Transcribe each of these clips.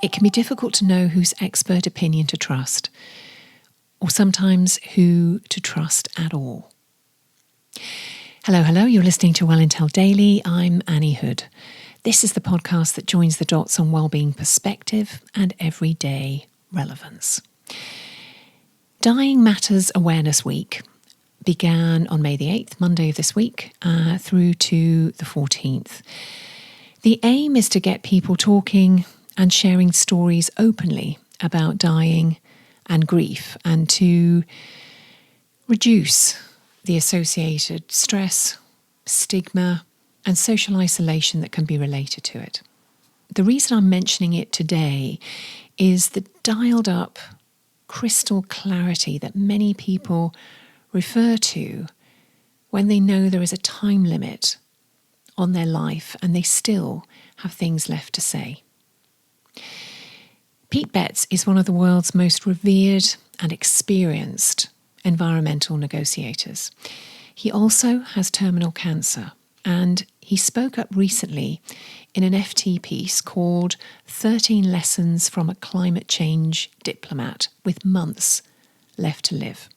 It can be difficult to know whose expert opinion to trust, or sometimes who to trust at all. Hello, you're listening to Well Intel Daily. I'm Annie Hood. This is the podcast that joins the dots on wellbeing perspective and everyday relevance. Dying Matters Awareness Week began on May the 8th, Monday of this week, through to the 14th. The aim is to get people talking and sharing stories openly about dying and grief, and to reduce the associated stress, stigma, and social isolation that can be related to it. The reason I'm mentioning it today is the dialed up crystal clarity that many people refer to when they know there is a time limit on their life and they still have things left to say. Pete Betts is one of the world's most revered and experienced environmental negotiators. He also has terminal cancer, and he spoke up recently in an FT piece called 13 Lessons from a Climate Change Diplomat with Months Left to Live.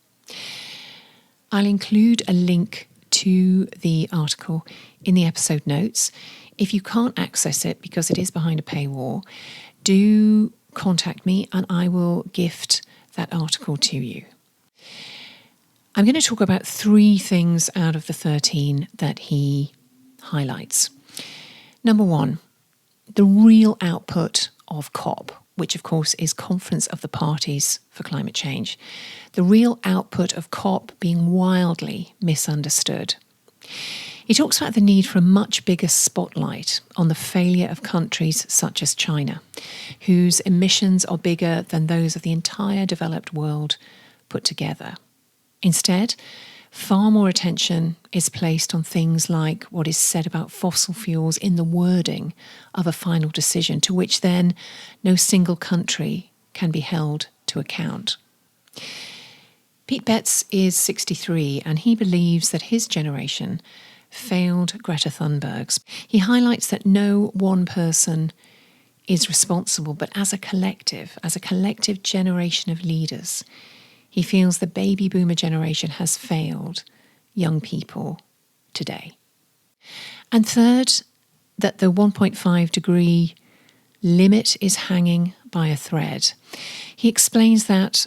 I'll include a link to the article in the episode notes. If you can't access it because it is behind a paywall, do contact me and I will gift that article to you. I'm going to talk about 3 things out of the 13 that he highlights. Number 1, the real output of COP, which of course is Conference of the Parties for Climate Change. The real output of COP being wildly misunderstood. He talks about the need for a much bigger spotlight on the failure of countries such as China, whose emissions are bigger than those of the entire developed world put together. Instead, far more attention is placed on things like what is said about fossil fuels in the wording of a final decision, to which then no single country can be held to account. Pete Betts is 63 and he believes that his generation failed Greta Thunberg's. He highlights that no one person is responsible, but as a collective generation of leaders, he feels the baby boomer generation has failed young people today. And third, that the 1.5 degree limit is hanging by a thread. He explains that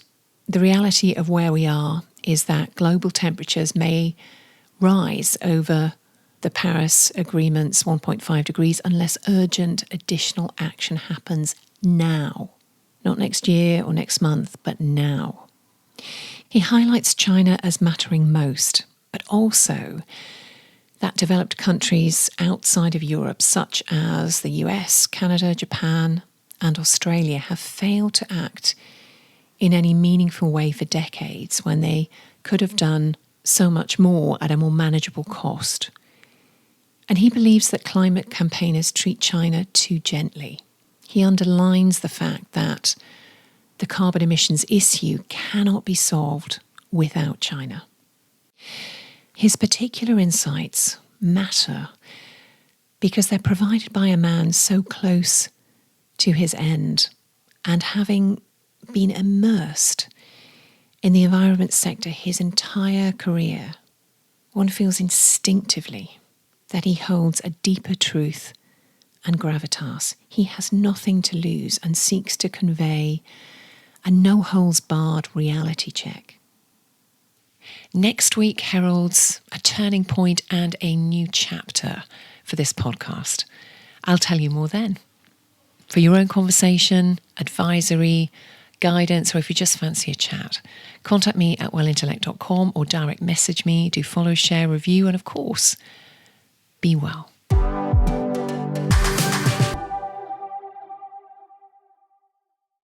the reality of where we are is that global temperatures may rise over the Paris Agreement's 1.5 degrees unless urgent additional action happens now. Not next year or next month, but now. He highlights China as mattering most, but also that developed countries outside of Europe, such as the US, Canada, Japan, and Australia, have failed to act in any meaningful way for decades when they could have done so much more at a more manageable cost. And he believes that climate campaigners treat China too gently. He underlines the fact that the carbon emissions issue cannot be solved without China. His particular insights matter because they're provided by a man so close to his end and having been immersed in the environment sector his entire career. One feels instinctively that he holds a deeper truth and gravitas. He has nothing to lose and seeks to convey a no-holds-barred reality check. Next week heralds a turning point and a new chapter for this podcast. I'll tell you more then. For your own conversation, advisory, guidance, or if you just fancy a chat, contact me at wellintellect.com or direct message me. Do follow, share, review, and of course, be well.